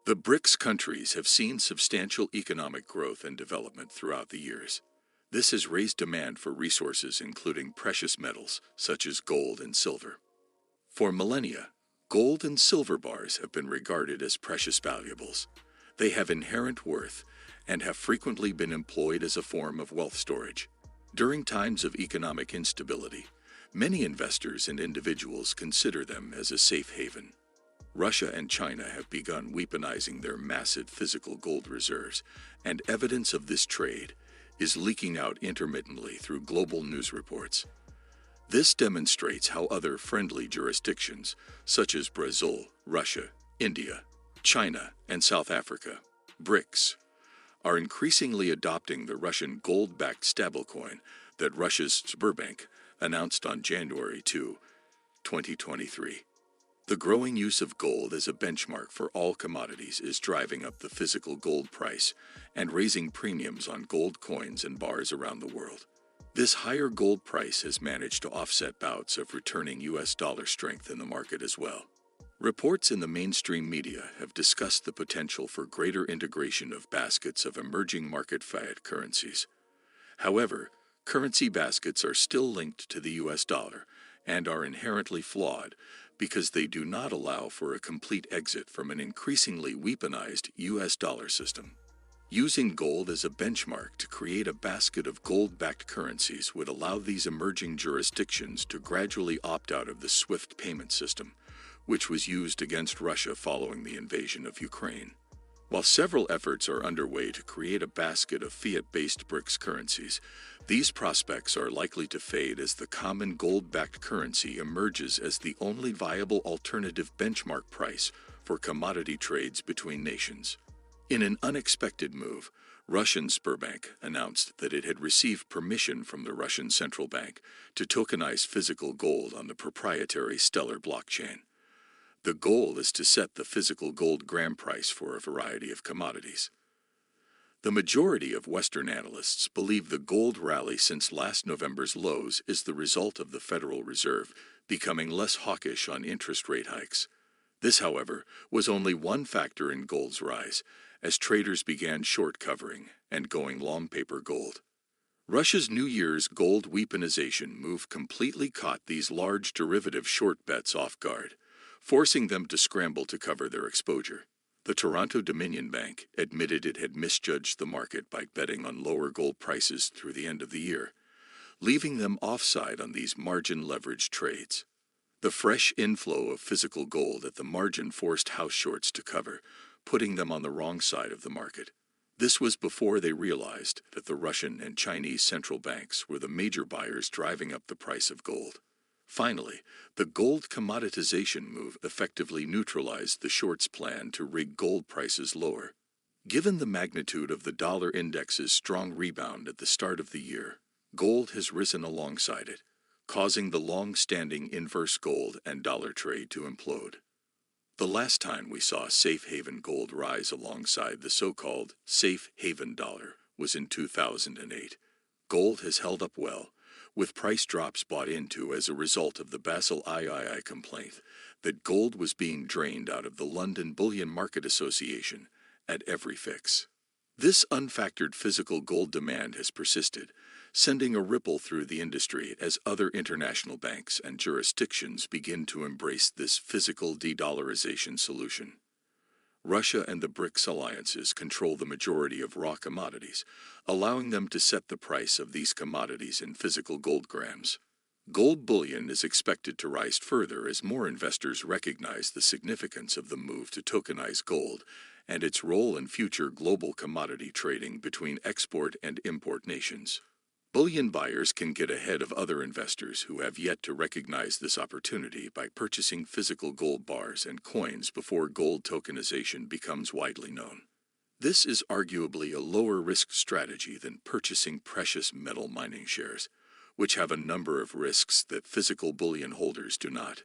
The BRICS countries have seen substantial economic growth and development throughout the years. This has raised demand for resources including precious metals such as gold and silver. For millennia, gold and silver bars have been regarded as precious valuables. They have inherent worth and have frequently been employed as a form of wealth storage. During times of economic instability, many investors and individuals consider them as a safe haven. Russia and China have begun weaponizing their massive physical gold reserves, and evidence of this trade is leaking out intermittently through global news reports. This demonstrates how other friendly jurisdictions, such as Brazil, Russia, India, China, and South Africa, BRICS, are increasingly adopting the Russian gold-backed stablecoin that Russia's Sberbank announced on January 2, 2023. The growing use of gold as a benchmark for all commodities is driving up the physical gold price and raising premiums on gold coins and bars around the world. This higher gold price has managed to offset bouts of returning US dollar strength in the market as well. Reports in the mainstream media have discussed the potential for greater integration of baskets of emerging market fiat currencies. However, currency baskets are still linked to the US dollar and are inherently flawed because they do not allow for a complete exit from an increasingly weaponized US dollar system. Using gold as a benchmark to create a basket of gold-backed currencies would allow these emerging jurisdictions to gradually opt out of the SWIFT payment system, which was used against Russia following the invasion of Ukraine. While several efforts are underway to create a basket of fiat-based BRICS currencies, these prospects are likely to fade as the common gold-backed currency emerges as the only viable alternative benchmark price for commodity trades between nations. In an unexpected move, Russian Sberbank announced that it had received permission from the Russian Central Bank to tokenize physical gold on the proprietary Stellar blockchain. The goal is to set the physical gold gram price for a variety of commodities. The majority of Western analysts believe the gold rally since last November's lows is the result of the Federal Reserve becoming less hawkish on interest rate hikes. This, however, was only one factor in gold's rise, as traders began short covering and going long paper gold. Russia's New Year's gold weaponization move completely caught these large derivative short bets off guard, forcing them to scramble to cover their exposure. The Toronto Dominion Bank admitted it had misjudged the market by betting on lower gold prices through the end of the year, leaving them offside on these margin-leveraged trades. The fresh inflow of physical gold at the margin forced house shorts to cover, putting them on the wrong side of the market. This was before they realized that the Russian and Chinese central banks were the major buyers driving up the price of gold. Finally, the gold commoditization move effectively neutralized the shorts' plan to rig gold prices lower. Given the magnitude of the dollar index's strong rebound at the start of the year, gold has risen alongside it, causing the long-standing inverse gold and dollar trade to implode. The last time we saw safe haven gold rise alongside the so-called safe haven dollar was in 2008. Gold has held up well, with price drops bought into as a result of the Basel III complaint that gold was being drained out of the London Bullion Market Association at every fix. This unfactored physical gold demand has persisted, sending a ripple through the industry as other international banks and jurisdictions begin to embrace this physical de-dollarization solution. Russia and the BRICS alliances control the majority of raw commodities, allowing them to set the price of these commodities in physical gold grams. Gold bullion is expected to rise further as more investors recognize the significance of the move to tokenize gold and its role in future global commodity trading between export and import nations. Bullion buyers can get ahead of other investors who have yet to recognize this opportunity by purchasing physical gold bars and coins before gold tokenization becomes widely known. This is arguably a lower-risk strategy than purchasing precious metal mining shares, which have a number of risks that physical bullion holders do not.